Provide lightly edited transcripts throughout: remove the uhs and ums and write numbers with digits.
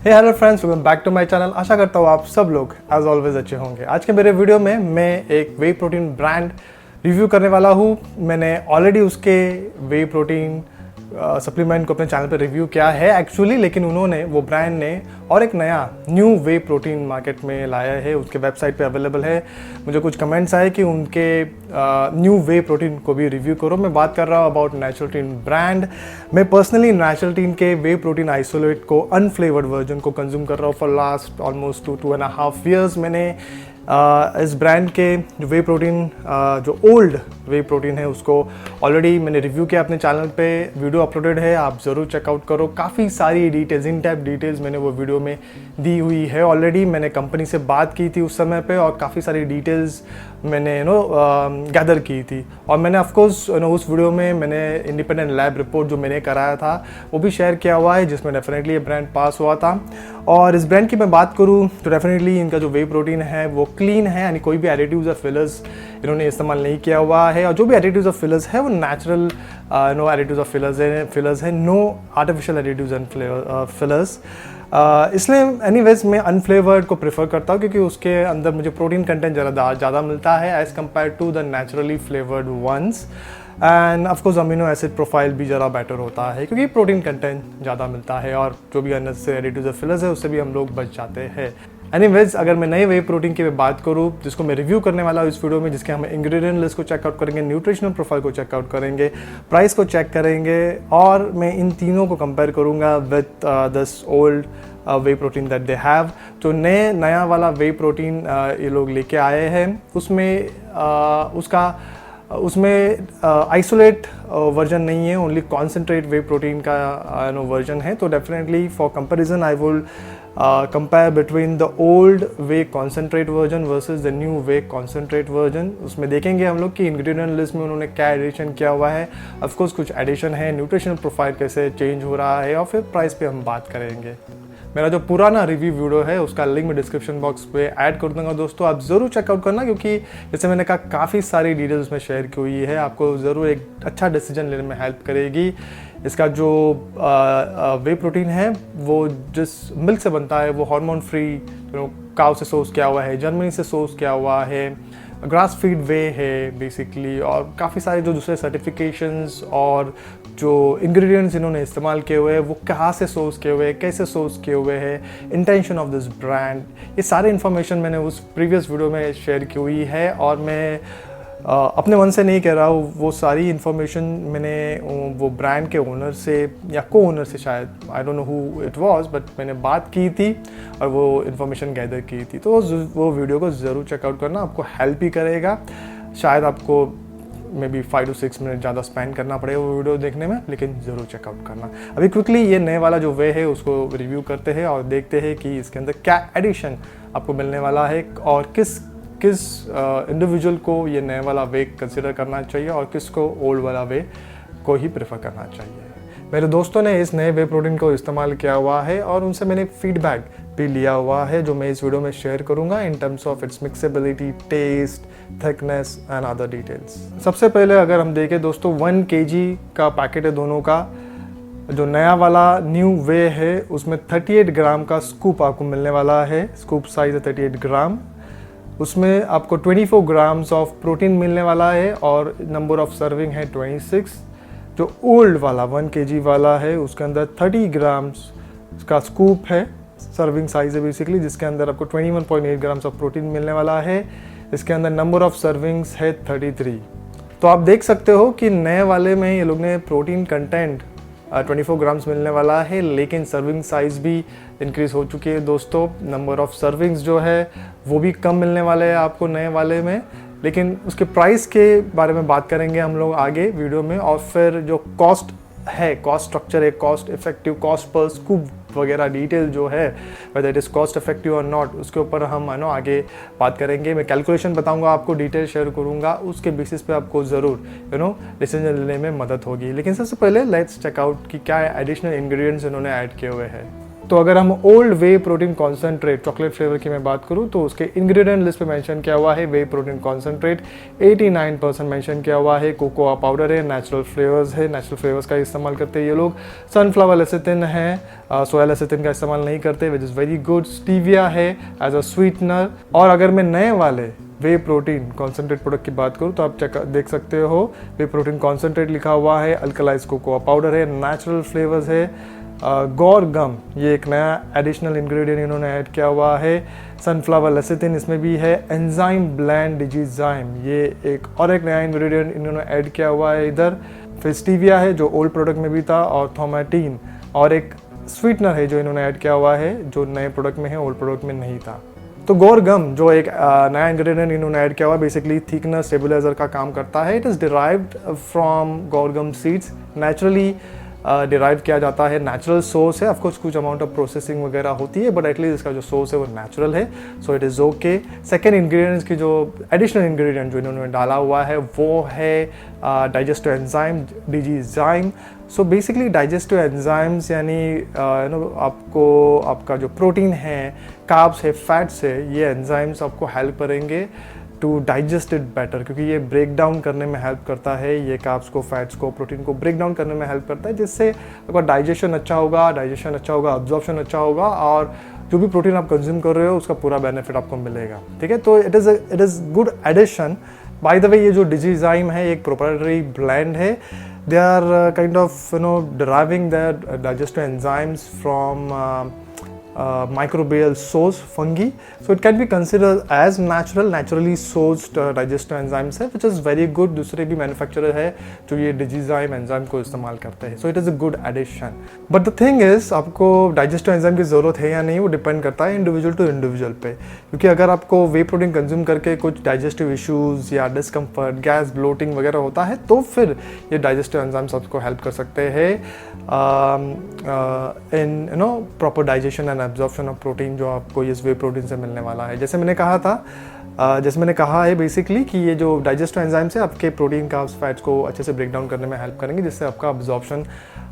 Hey hello friends, welcome back to my channel. आशा करता हूँ आप सब लोग एज ऑलवेज अच्छे होंगे। आज के मेरे वीडियो में मैं एक वे प्रोटीन ब्रांड रिव्यू करने वाला हूँ। मैंने ऑलरेडी उसके वे प्रोटीन सप्लीमेंट को अपने चैनल पर रिव्यू किया है एक्चुअली, लेकिन उन्होंने वो ब्रांड ने और एक नया न्यू वे प्रोटीन मार्केट में लाया है। उसके वेबसाइट पे अवेलेबल है। मुझे कुछ कमेंट्स आए कि उनके न्यू वे प्रोटीन को भी रिव्यू करो। मैं बात कर रहा हूँ अबाउट नेचुरलटीन ब्रांड। मैं पर्सनली नेचुरलटीन के वे प्रोटीन आइसोलेट को अनफ्लेवर्ड वर्जन को कंज्यूम कर रहा हूँ फॉर लास्ट ऑलमोस्ट 2.5 ईयर्स। मैंने इस ब्रांड के जो वे प्रोटीन जो ओल्ड वे प्रोटीन है उसको ऑलरेडी मैंने रिव्यू किया अपने चैनल पे, वीडियो अपलोडेड है, आप ज़रूर चेकआउट करो। काफ़ी सारी डिटेल्स, इन डेप्थ डिटेल्स मैंने वो वीडियो में दी हुई है ऑलरेडी। मैंने कंपनी से बात की थी उस समय पे और काफ़ी सारी डिटेल्स मैंने गैदर की थी। और मैंने ऑफकोर्स उस वीडियो में मैंने इंडिपेंडेंट लैब रिपोर्ट जो मैंने कराया था वो भी शेयर किया हुआ है, जिसमें डेफिनेटली ये ब्रांड पास हुआ था। और इस ब्रांड की मैं बात करूँ तो डेफिनेटली इनका जो वे प्रोटीन है वो क्लीन है, यानी कोई भी एडिटिव्स और फिलर्स इन्होंने इस्तेमाल नहीं किया हुआ है। और जो भी एडिटिव्स और फिलर्स है वो नेचुरल एडिटिव्स और फिलर्स है, no artificial additives and fillers. इसलिए एनीवेज मैं अनफ्लेवर्ड को प्रेफर करता हूँ, क्योंकि उसके अंदर मुझे प्रोटीन कंटेंट ज़्यादा मिलता है as compare to the naturally flavoured ones. And of course amino acid profile भी ज़रा बेटर होता है, क्योंकि प्रोटीन कंटेंट ज़्यादा मिलता है और जो भी अननेसेसरी एडिटिव्स और फिलर्स है उससे भी हम लोग बच जाते हैं। एनीवेज, अगर मैं नए वे प्रोटीन की बात करूँ जिसको मैं रिव्यू करने वाला हूँ इस वीडियो में, जिसके हम इंग्रेडिएंट लिस्ट को चेकआउट करेंगे, न्यूट्रिशनल प्रोफाइल को चेकआउट करेंगे, प्राइस को चेक करेंगे और मैं इन तीनों को कंपेयर करूँगा with this old whey protein that they have. जो नया वाला वे प्रोटीन ये लोग लेके आए हैं उसमें आइसोलेट वर्जन नहीं है, ओनली कॉन्सेंट्रेट वे प्रोटीन का वर्जन है। तो definitely for comparison I will compare between the old way concentrate version versus the new way concentrate version. उसमें देखेंगे हम लोग कि इंग्रेडिएंट लिस्ट में उन्होंने क्या एडिशन किया हुआ है। ऑफकोर्स कुछ एडिशन है, न्यूट्रिशनल प्रोफाइल कैसे चेंज हो रहा है और फिर प्राइस पे हम बात करेंगे। मेरा जो पुराना रिव्यू वीडियो है उसका लिंक मैं डिस्क्रिप्शन बॉक्स पे ऐड कर दूंगा दोस्तों, आप ज़रूर चेकआउट करना, क्योंकि जैसे मैंने कहा काफ़ी सारी डिटेल्स उसमें शेयर की हुई है, आपको ज़रूर एक अच्छा डिसीजन लेने में हेल्प करेगी। इसका जो वे प्रोटीन है वो जिस मिल्क से बनता है वो हार्मोन फ्री काउ से सोर्स किया हुआ है, जर्मनी से सोर्स किया हुआ है, ग्रास फीड वे है बेसिकली, और काफ़ी सारे जो दूसरे सर्टिफिकेशंस और जो इंग्रेडिएंट्स इन्होंने इस्तेमाल किए हुए हैं वो कहाँ से सोर्स किए हुए हैं, कैसे सोर्स किए हुए हैं, इंटेंशन ऑफ दिस ब्रांड, ये सारे इन्फॉर्मेशन मैंने उस प्रीवियस वीडियो में शेयर की हुई है। और मैं अपने मन से नहीं कह रहा हूँ, वो सारी इन्फॉर्मेशन मैंने वो ब्रांड के ओनर से या को ओनर से, शायद I don't know who it was, but मैंने बात की थी और वो इन्फॉर्मेशन गैदर की थी। तो वो वीडियो को ज़रूर चेकआउट करना, आपको हेल्प ही करेगा। शायद आपको मे बी 5 to 6 मिनट ज़्यादा स्पेंड करना पड़ेगा वो वीडियो देखने में, लेकिन ज़रूर चेकआउट करना। अभी क्विकली ये नए वाला जो वे है उसको रिव्यू करते हैं और देखते हैं कि इसके अंदर क्या एडिशन आपको मिलने वाला है और किस इंडिविजुअल को ये नए वाला वे कंसिडर करना चाहिए और किसको ओल्ड वाला वे को ही प्रेफर करना चाहिए। मेरे दोस्तों ने इस नए वे प्रोटीन को इस्तेमाल किया हुआ है और उनसे मैंने फीडबैक भी लिया हुआ है जो मैं इस वीडियो में शेयर करूंगा in terms of its mixability, taste, thickness and other details. सबसे पहले अगर हम देखें दोस्तों, 1 kg का पैकेट है दोनों का। जो नया वाला न्यू वे है उसमें 38 ग्राम का स्कूप आपको मिलने वाला है। स्कूप साइज है 38 ग्राम। उसमें आपको 24 ग्राम्स ऑफ प्रोटीन मिलने वाला है और नंबर ऑफ सर्विंग है 26। जो ओल्ड वाला 1 kg वाला है उसके अंदर 30 ग्राम्स का स्कूप है, सर्विंग साइज है बेसिकली, जिसके अंदर आपको 21.8 ग्राम्स ऑफ प्रोटीन मिलने वाला है। इसके अंदर नंबर ऑफ सर्विंग्स है 33। तो आप देख सकते हो कि नए वाले में ये लोग ने प्रोटीन कंटेंट 24 ग्राम्स मिलने वाला है, लेकिन सर्विंग साइज़ भी इंक्रीज़ हो चुकी है दोस्तों। नंबर ऑफ सर्विंग्स जो है वो भी कम मिलने वाले हैं आपको नए वाले में, लेकिन उसके प्राइस के बारे में बात करेंगे हम लोग आगे वीडियो में। और फिर जो कॉस्ट है, कॉस्ट स्ट्रक्चर है, cost effective, cost per scoop वगैरह डिटेल जो है, whether it is cost effective और नॉट, उसके ऊपर हम आगे बात करेंगे। मैं कैलकुलेशन बताऊंगा आपको, डिटेल शेयर करूंगा, उसके बेसिस पे आपको ज़रूर डिसीजन लेने में मदद होगी। लेकिन सबसे पहले लेट्स चेकआउट कि क्या एडिशनल इंग्रेडिएंट्स इन्होंने ऐड किए हुए हैं। तो अगर हम old whey protein concentrate chocolate flavour की मैं बात करूँ तो उसके इंग्रेडिएंट लिस्ट पे मेंशन किया हुआ है वे प्रोटीन कॉन्सेंट्रेट 89% मेंशन किया हुआ है, कोकोआ पाउडर है, नेचुरल फ्लेवर्स है, नेचुरल फ्लेवर्स का इस्तेमाल करते हैं ये लोग, सनफ्लावर लेसिथिन है, सोया लेसिथिन का इस्तेमाल नहीं करते which is very good, stevia है एज अ स्वीटनर। और अगर मैं नए वाले वे प्रोटीन कॉन्सेंट्रेट प्रोडक्ट की बात करूँ तो आप देख सकते हो वे प्रोटीन कॉन्सेंट्रेट लिखा हुआ है, अल्कलाइज कोकोआ पाउडर है, नेचुरल फ्लेवर्स है, गौर गम ये एक नया एडिशनल इंग्रेडिएंट इन्होंने ऐड किया हुआ है, सनफ्लावर लेसिथिन इसमें भी है, एंजाइम ब्लेंड डिजीजाइम ये एक नया इंग्रेडिएंट इन्होंने ऐड किया हुआ है इधर, फिर स्टीविया है जो ओल्ड प्रोडक्ट में भी था, और थोमेटिन और एक स्वीटनर है जो इन्होंने ऐड किया हुआ है जो नए प्रोडक्ट में है, ओल्ड प्रोडक्ट में नहीं था। तो गौर गम जो एक नया इंग्रेडिएंट इन्होंने ऐड किया हुआ है बेसिकली थिकनेस स्टेबलाइजर का काम करता है। It is derived from guar gum seeds, naturally derive किया जाता है, नेचुरल सोर्स है, ऑफकोर्स कुछ अमाउंट ऑफ प्रोसेसिंग वगैरह होती है बट एटलीस्ट इसका जो सोर्स है वो नेचुरल है, so it is okay. Second ingredients की जो एडिशनल इंग्रेडिएंट जो इन्होंने डाला हुआ है वो है digestive enzyme Digezyme. So basically digestive enzymes यानी आपको आपका जो प्रोटीन है, कार्ब्स है, फैट्स है, ये एंजाइम्स आपको हेल्प करेंगे टू डाइजेस्ट इट बेटर, क्योंकि ये ब्रेक डाउन करने में हेल्प करता है, ये कार्ब्स को, फैट्स को, प्रोटीन को ब्रेक डाउन करने में हेल्प करता है, जिससे आपका डाइजेशन अच्छा होगा, अब्जॉर्प्शन अच्छा होगा और जो भी प्रोटीन आप कंज्यूम कर रहे हो उसका पूरा बेनिफिट आपको मिलेगा। ठीक है, तो it is good addition. By the way ये जो डिजीजाइम है एक प्रोप्राइटरी ब्लेंड है, they are kind of deriving their digestive enzymes from microbial source fungi, so it can be considered as naturally sourced digestive enzymes है, which is very good। दूसरे भी manufacturer है जो ये डिजीजाइम एंजाइम को इस्तेमाल करते हैं, so it is a good addition। but the thing is आपको डाइजेस्टिव एंजाइम की ज़रूरत है या नहीं वो डिपेंड करता है इंडिविजुअल टू इंडिविजुअल पे, क्योंकि अगर आपको वे प्रोटीन कंज्यूम करके कुछ डाइजेस्टिव इश्यूज़ या डिस्कम्फर्ट, गैस, ब्लोटिंग वगैरह होता है तो फिर ये डाइजेस्टिव एंजाइम्स आपको हेल्प कर सकते हैं in proper digestion and absorption of protein जो आपको इस वे प्रोटीन से मिलने वाला है। जैसे मैंने कहा है बेसिकली कि ये जो डाइजेस्टिव एंजाइम्स है आपके प्रोटीन, कार्ब्स, फैट्स को अच्छे से ब्रेक डाउन करने में हेल्प करेंगे, जिससे आपका एब्जॉर्प्शन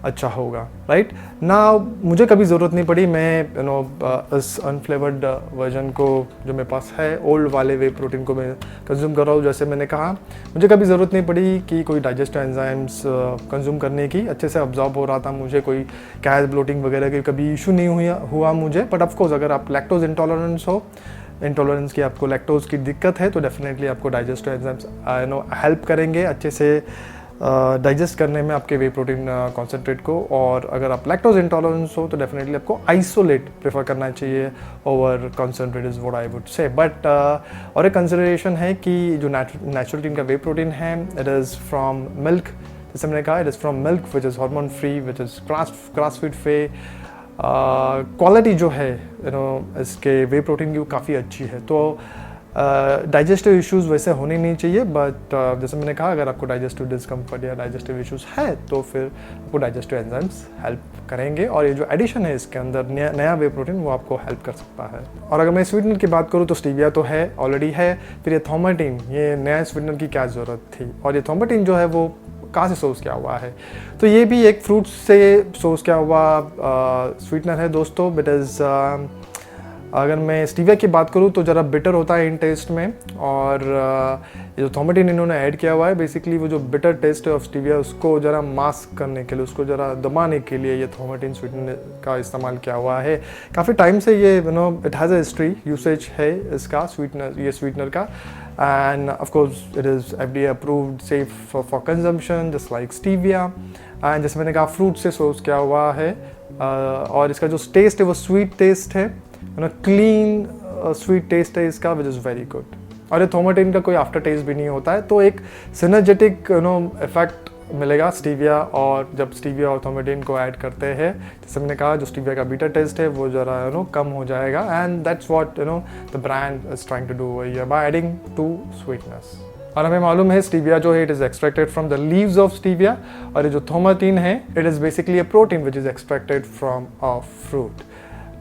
अच्छा होगा। राइट ना, मुझे कभी ज़रूरत नहीं पड़ी, मैं इस अनफ्लेवर्ड वर्जन को जो मेरे पास है ओल्ड वाले वे प्रोटीन को मैं कंज्यूम कर रहा हूँ। जैसे मैंने कहा मुझे कभी ज़रूरत नहीं पड़ी कि कोई डाइजेस्टिव एंजाइम्स कंज्यूम करने की, अच्छे से अब्जॉर्ब हो रहा था, मुझे कोई गैस, ब्लोटिंग वगैरह की कभी इशू नहीं हुआ मुझे। बट ऑफकोर्स अगर आप लैक्टोज इंटॉलरेंस की, आपको लैक्टोज की दिक्कत है तो डेफिनेटली आपको डाइजेस्टिव एंजाइम्स हेल्प करेंगे अच्छे से डाइजेस्ट करने में आपके वे प्रोटीन कॉन्सेंट्रेट को। और अगर आप लैक्टोज इंटॉलरेंस हो तो डेफिनेटली आपको आइसोलेट प्रेफर करना चाहिए over concentrate is what I would say. But और एक कंसिडरेशन है कि जो नेचुरल का वे प्रोटीन है इट इज़ फ्रॉम मिल्क, जैसे मैंने कहा it is from milk which is hormone free, which is grass feed free. Quality जो है इसके वे प्रोटीन की वो काफ़ी अच्छी है, तो डाइजेस्टिव इश्यूज़ वैसे होने नहीं चाहिए। बट जैसे मैंने कहा अगर आपको डाइजेस्टिव डिस्कम्फर्ट या डाइजेस्टिव इश्यूज़ है तो फिर आपको डाइजेस्टिव एंजाइम्स हेल्प करेंगे, और ये जो एडिशन है इसके अंदर नया वे प्रोटीन वो आपको हेल्प कर सकता है। और अगर मैं स्वीटनर की बात करूँ तो स्टीविया तो है, ऑलरेडी है। फिर ये थोमेटिन, ये नया स्वीटनर की क्या ज़रूरत थी, और ये थोमेटिन जो है वो कहाँ से सोर्स किया हुआ है, तो ये भी एक फ्रूट से सोर्स किया हुआ स्वीटनर है दोस्तों। बट इज़ अगर मैं स्टीविया की बात करूँ तो ज़रा बिटर होता है इन टेस्ट में, और ये जो थोमेटिन इन्होंने ऐड किया हुआ है बेसिकली वो जो बिटर टेस्ट है ऑफ स्टीविया उसको ज़रा मास्क करने के लिए, उसको ज़रा दबाने के लिए ये थोमेटिन स्वीटनर का इस्तेमाल किया हुआ है। काफ़ी टाइम से ये it has a history, usage है इसका स्वीटनर का, and of course it is FDA approved, safe for consumption just like stevia। and जैसे मैंने कहा फ्रूट से सोर्स किया हुआ है, और इसका जो टेस्ट है वो स्वीट टेस्ट है, क्लीन स्वीट टेस्ट है इसका, विच इज़ वेरी गुड। और ये थोमेटिन का कोई आफ्टर टेस्ट भी नहीं होता है, तो एक सिनर्जेटिक इफेक्ट मिलेगा स्टीविया, और जब स्टीविया और थोमेटिन को ऐड करते हैं, जैसे मैंने कहा जो स्टीविया का बीटा टेस्ट है वो ज़रा कम हो जाएगा, and that's what the brand is trying to do by adding two sweetness. और हमें मालूम है स्टीविया जो है it is extracted from the leaves of stevia, और ये जो थोमेटिन है it is basically a protein which is extracted from a fruit.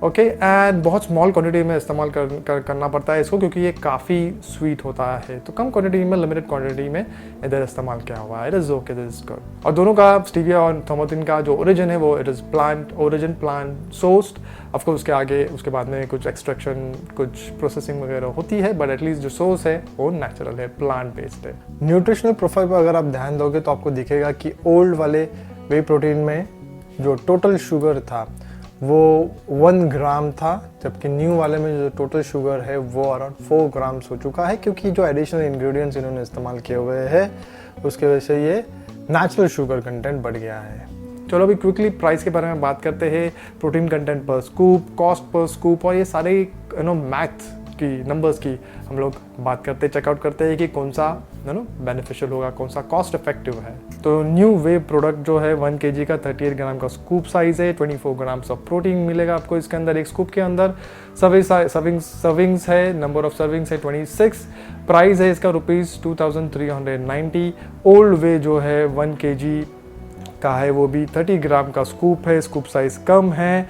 Okay and बहुत स्मॉल क्वांटिटी में इस्तेमाल करना पड़ता है इसको, क्योंकि ये काफ़ी स्वीट होता है। तो कम क्वांटिटी में, लिमिटेड क्वांटिटी में इधर इस्तेमाल किया हुआ है। It is okay, this is good. और दोनों का स्टीविया और थर्मोथिन का जो ओरिजिन है वो it is plant origin, plant sourced. Of course उसके आगे उसके बाद में कुछ एक्सट्रैक्शन, कुछ प्रोसेसिंग वगैरह होती है, बट एटलीस्ट जो सोर्स है वो नेचुरल है, प्लांट बेस्ड है। न्यूट्रिशनल प्रोफाइल पर अगर आप ध्यान दोगे तो आपको दिखेगा कि ओल्ड वाले वे प्रोटीन में जो टोटल शुगर था वो 1 ग्राम था, जबकि न्यू वाले में जो टोटल शुगर है वो अराउंड 4 ग्राम्स हो चुका है, क्योंकि जो एडिशनल इंग्रेडिएंट्स इन्होंने इस्तेमाल किए हुए हैं उसके वजह से ये नेचुरल शुगर कंटेंट बढ़ गया है। चलो अभी क्विकली प्राइस के बारे में बात करते हैं। प्रोटीन कंटेंट पर स्कूप, कॉस्ट पर स्कूप और ये सारे मैथ की, नंबर्स की हम लोग बात करते, चेकआउट करते हैं कि कौन सा बेनिफिशियल होगा, कौन सा कॉस्ट इफेक्टिव है। तो न्यू वे प्रोडक्ट जो है 1 kg का 38 ग्राम का स्कूप साइज है, 24 ग्राम्स ऑफ प्रोटीन मिलेगा आपको इसके अंदर, एक स्कूप के अंदर। सर्विंग्स है, नंबर ऑफ सर्विंग्स है 26। प्राइस है इसका ₹2390। ओल्ड वे जो है 1 kg का है वो भी 30 ग्राम का स्कूप है, स्कूप साइज कम है,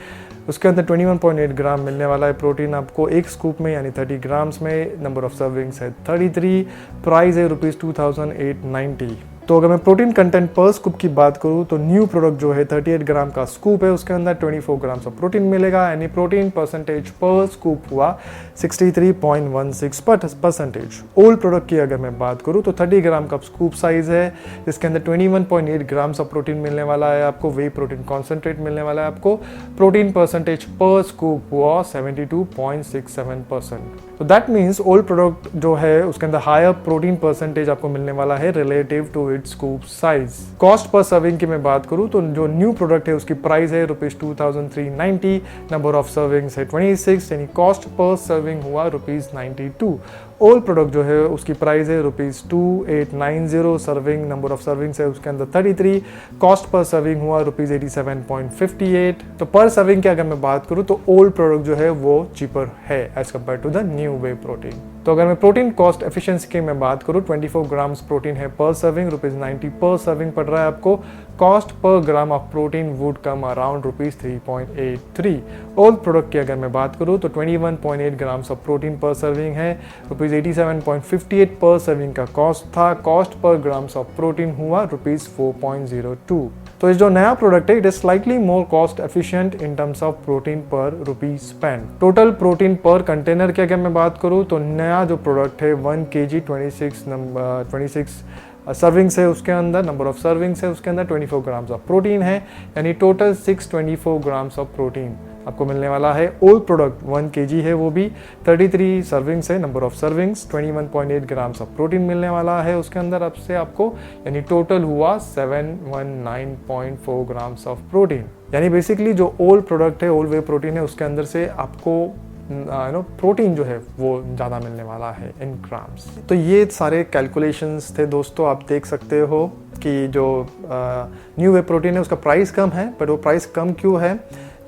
उसके अंदर 21.8 ग्राम मिलने वाला है प्रोटीन आपको एक स्कूप में, यानी 30 ग्राम्स में। नंबर ऑफ सर्विंग्स है 33। प्राइस है ₹2890। तो अगर मैं प्रोटीन कंटेंट पर स्कूप की बात करूँ तो न्यू प्रोडक्ट जो है 38 ग्राम का स्कूप है, उसके अंदर 24 ग्राम्स ऑफ प्रोटीन मिलेगा, यानी प्रोटीन परसेंटेज पर स्कूप हुआ 63.16%। ओल्ड प्रोडक्ट की अगर मैं बात करूँ तो 30 ग्राम का स्कूप साइज है, जिसके अंदर 21.8 ग्राम्स ऑफ प्रोटीन मिलने वाला है आपको, वे प्रोटीन कॉन्सेंट्रेट मिलने वाला है आपको। प्रोटीन परसेंटेज पर स्कूप हुआ 72.67%। तो दैट मीन्स ओल्ड प्रोडक्ट जो है उसके अंदर हायर प्रोटीन परसेंटेज आपको मिलने वाला है relative to its scoop size. Cost per serving की मैं बात करूं तो जो न्यू प्रोडक्ट है उसकी प्राइस है ₹2390। नंबर ऑफ सर्विंग्स है 26, यानी कॉस्ट पर सर्विंग हुआ ₹92। ओल्ड प्रोडक्ट जो है उसकी प्राइस है ₹2890। सर्विंग, नंबर ऑफ सर्विंग्स है उसके अंदर 33, कॉस्ट पर सर्विंग हुआ ₹87.58। तो पर सर्विंग की अगर मैं बात करूं तो ओल्ड प्रोडक्ट जो है वो चीपर है as compare to the new whey protein. तो अगर मैं प्रोटीन कॉस्ट एफिशिएंसी की मैं बात करूं, 24 ग्राम्स प्रोटीन है पर सर्विंग, ₹90 पर सर्विंग पड़ रहा है आपको। Cost per gram of protein would come around ₹3.83। Old product की अगर मैं बात करूं तो 21.8 ग्राम्स ऑफ प्रोटीन पर सर्विंग है, ₹87.58 पर सर्विंग का कॉस्ट था। Cost per grams of protein हुआ ₹4.02। तो इस जो नया प्रोडक्ट है it is slightly more cost efficient in terms of protein पर रुपीज स्पेंड। टोटल प्रोटीन पर कंटेनर की अगर मैं बात करूं तो नया जो प्रोडक्ट है 1 kg 26 सर्विंग्स है उसके अंदर, नंबर ऑफ सर्विंग्स है उसके अंदर 24 ग्राम्स ऑफ प्रोटीन है, यानी टोटल 624 ग्राम्स ऑफ प्रोटीन आपको मिलने वाला है। ओल्ड प्रोडक्ट 1 kg है वो भी 33 सर्विंग्स है, number of servings 21.8 grams of protein मिलने वाला है उसके अंदर अब से आपको, यानी टोटल हुआ 719.4 ग्राम्स ऑफ प्रोटीन। यानी बेसिकली जो ओल्ड प्रोडक्ट है, ओल्ड वे प्रोटीन है, उसके अंदर से आपको प्रोटीन जो है वो ज़्यादा मिलने वाला है इन ग्राम्स। तो ये सारे कैलकुलेशंस थे दोस्तों, आप देख सकते हो कि जो न्यू वे प्रोटीन है उसका प्राइस कम है, बट वो प्राइस कम क्यों है?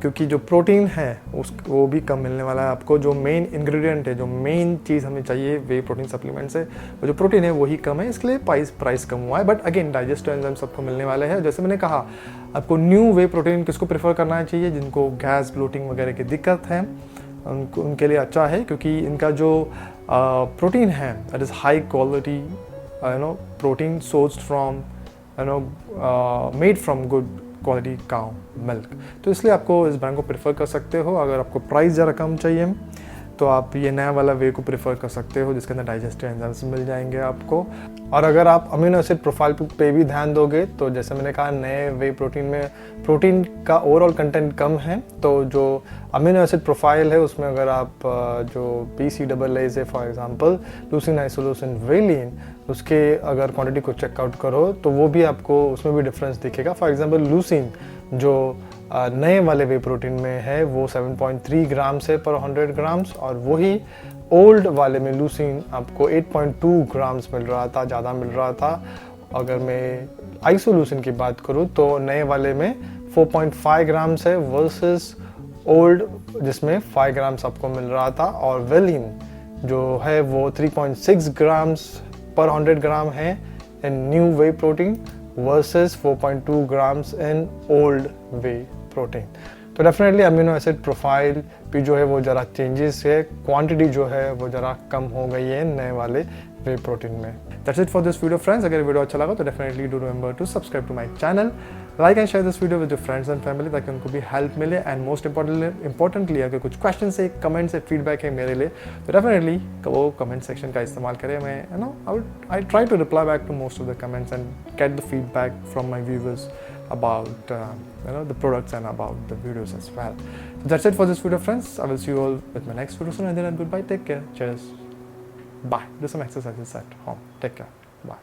क्योंकि जो प्रोटीन है वो भी कम मिलने वाला है आपको। जो मेन इंग्रेडिएंट है, जो मेन चीज़ हमें चाहिए वे प्रोटीन सप्लीमेंट से, वो जो प्रोटीन है वही कम है, इसके लिए प्राइस कम हुआ है। बट अगेन डाइजेस्टिव एंजाइम सबको मिलने वाले हैं। जैसे मैंने कहा, आपको न्यू वे प्रोटीन किसको प्रेफर करना चाहिए? जिनको गैस, ब्लोटिंग वगैरह की दिक्कत है उनके लिए अच्छा है, क्योंकि इनका जो प्रोटीन है that is high quality protein sourced from made from good quality cow milk. तो इसलिए आपको इस ब्रांड को प्रेफर कर सकते हो। अगर आपको प्राइस ज़रा कम चाहिए तो आप ये नया वाला वे को प्रेफर कर सकते हो, जिसके अंदर डाइजेस्टिव एंजाइम्स मिल जाएंगे आपको। और अगर आप अमीनो एसिड प्रोफाइल पे भी ध्यान दोगे तो जैसे मैंने कहा, नए वे प्रोटीन में प्रोटीन का ओवरऑल कंटेंट कम है, तो जो अमीनो एसिड प्रोफाइल है उसमें अगर आप जो PCAA से for example leucine, isoleucine, valine, उसके अगर क्वांटिटी को चेकआउट करो तो वो भी आपको उसमें भी डिफरेंस दिखेगा। फॉर एग्जांपल लूसीन जो नए वाले वे प्रोटीन में है वो 7.3 ग्राम्स है पर 100 ग्राम्स, और वही ओल्ड वाले में लूसीन आपको 8.2 ग्राम्स मिल रहा था, ज़्यादा मिल रहा था। अगर मैं आइसोलूसिन की बात करूँ तो नए वाले में 4.5 ग्राम्स है वर्सेस ओल्ड जिसमें 5 ग्राम्स आपको मिल रहा था। और वेलिन जो है वो 3.6 ग्राम्स पर 100 ग्राम है in new whey protein versus 4.2 grams in old whey protein. तो डेफिनेटली अमीनो एसिड प्रोफाइल भी जो है वो ज़रा चेंजेस है, क्वांटिटी जो है वो ज़रा कम हो गई है नए वाले वे प्रोटीन में। That's it for this video friends. अगर वीडियो अच्छा लगा तो definitely do remember to subscribe to my channel, like and share this video with your friends and family, ताकि उनको भी हेल्प मिले। एंड मोस्ट इंपॉर्टेंटली अगर कुछ क्वेश्चन है, कमेंट्स है, फीडबैक है मेरे लिए, तो डेफिनेटली वो कमेंट सेक्शन का इस्तेमाल करें। मैं I try to reply back to most of the comments and get the feedback from my viewers about the products and about the videos as well. So that's it for this video friends. I will see you all with my next video soon, and then goodbye, take care, cheers, bye. Do some exercises at home, take care, bye.